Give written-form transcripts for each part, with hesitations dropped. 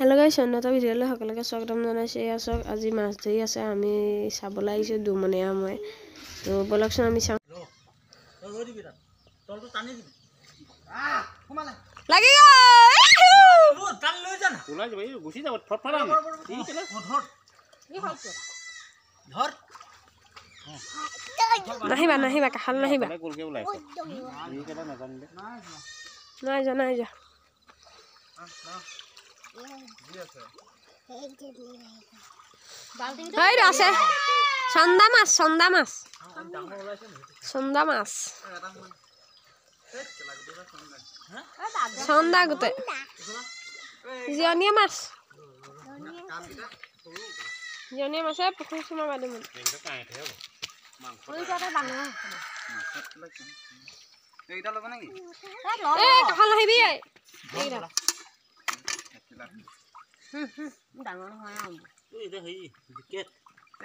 Hello guys अन्नता भिडियोले সকলকে স্বাগতম জানাইছো ইয়াছক আজি মাছ ধৰি আছে আমি চাবলৈ আহিছো দুমনিয়া মই তো বলকচোন আমি চাও লাগি গ'ল টান লৈ যা না ওলাই যাব এই গুছি যাব ফটফট আমি ঠিক আছে ধর কি হচ্ছে ধর নাহিবা কাহাল নাহিবা গোলকে ওলাইছে এই কেটা নাজানিলে নাই যা Hei, আছে চন্দা মাছ চন্দা গোটে জিয়নীয়া মাছ পুখুৰী সীমা বাদে মন কাহাল নাহিবি ডাঙৰ হয় এই দে হেই বিকেট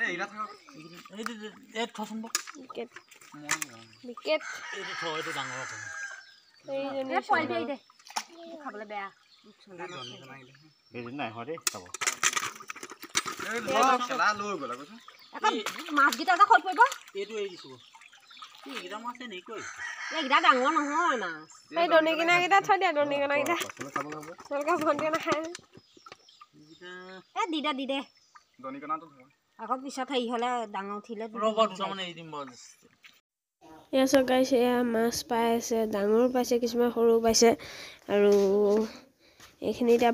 এইটা থাক এই থছন বিকেট এই থয় তো ডাঙৰ আছে এই জনি পল দে খাবলে বেয়া এই নাই হয় দে খাব এই খেলা লৈ গলা কৈছ এখন মাছ গিটা এটা খল পৰিব এইটো এই দিছো এই গিটা মাছ নাই কই এই গিটা ডাঙৰ নহয় মাছ এই দনি কিনা গিটা থৈ দিয়া দনি কিনা গিটা চলকা ভন্টি না খায় এ দিদা দনি কিনা তো আকৌ পিছত হেই হলে ডাঙৰ উঠিলে ৰবট সামনে এই দিম বল ইয়াছো গাইস এয়া মাছ পাই আছে ডাঙৰ পাইছে কিছুমান সৰু পাইছে আৰু এইখিনিটা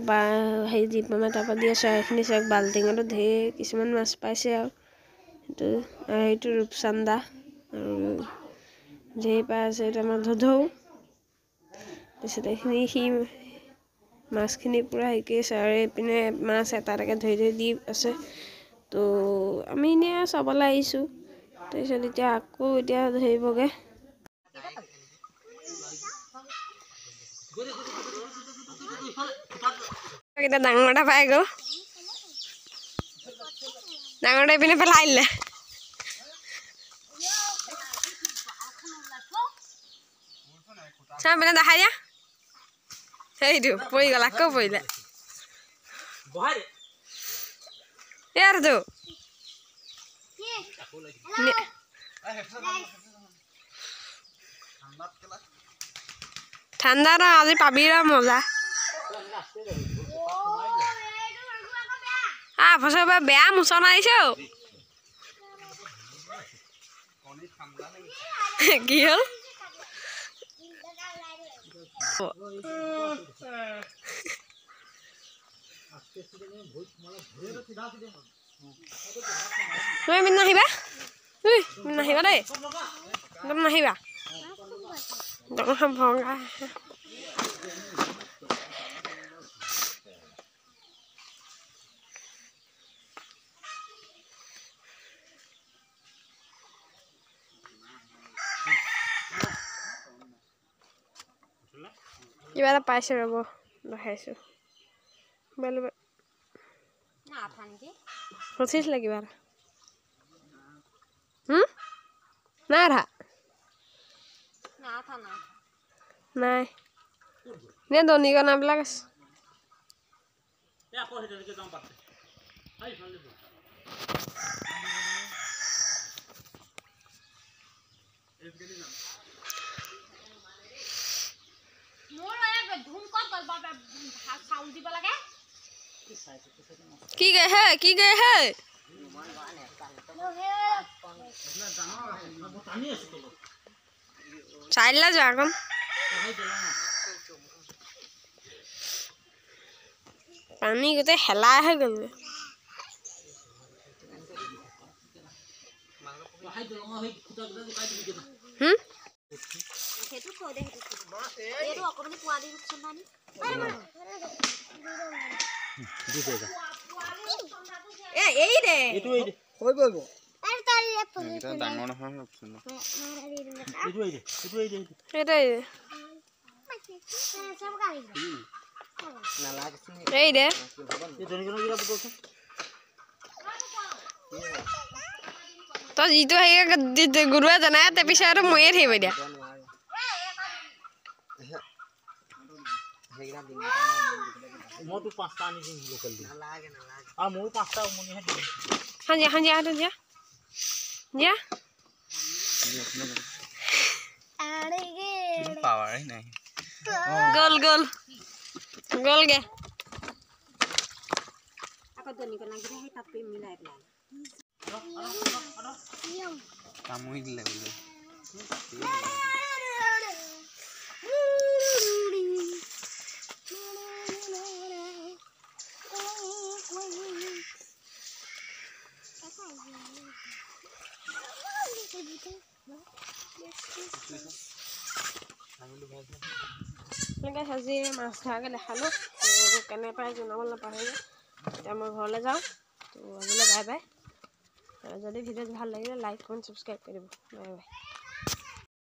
হেই জীপ মামা তাপা দি আছে এইখিনি সব বালটিঙতো ধেৰ কিছুমান মাছ পাইছে আৰু এইটো ৰূপচন্দা আৰু ধেৰ পাই আছে এটা মাছ ধৌ পিছত এইখিনি সি মাছখিনি পুৰা হেকি আছে আৰু এইপিনে মাছ এটা ধৰি দি আছে তো আমি এনে চাবলৈ আহিছোঁ তাৰপিছত এতিয়া আকৌ এতিয়া ধৰিবগৈ এটা ডাঙৰ এটা পাই গ'ল ডাঙৰ এটা এইপিনে পেলাই দিলে চাম পিনে দেখাই দিয়া সেইটো পৰি গ'ল আকৌ পৰিলে यार दो ठंडा ना आज पाबी मजा फसब बेया मुसन आइছো কি হল তুমি মিন নাহিবা দেই একদম নাহিবা ভঙা কিবা এটা পাইছে ৰ'ব দেখাইছো Persis lagi bar. Nara. Nai. Ini doni kan ambil guys. Ya aku hidup di tempat. Hai, की गए है चाइला जागन पानी गोटे हेला है गल तो जी तो गुरुआ जाना ते पिछे और मये थे बढ़िया মইতো 5টা আনি দিম লোকেল দিম নালাগে আৰু মোৰ 5টা উমনিহে দিম হাঁজিয়া দিয়া পাৱাৰে নাই গলগে আকৌ দনিক লাগি সেই তাপে মিলাই পেলাই কামুৰি দিলে বোলে আজি মাছ ধৰাকৈ দেখালোঁ কেনে পায় জনাবলৈ নাপাহৰিব এতিয়া মই ঘৰলৈ যাওঁ তো আজিলৈ বাই বাই যদি ভিডিঅ'টো ভাল লাগিলে লাইক কমেণ্ট ছাবস্ক্ৰাইব কৰি দিব বাই বাই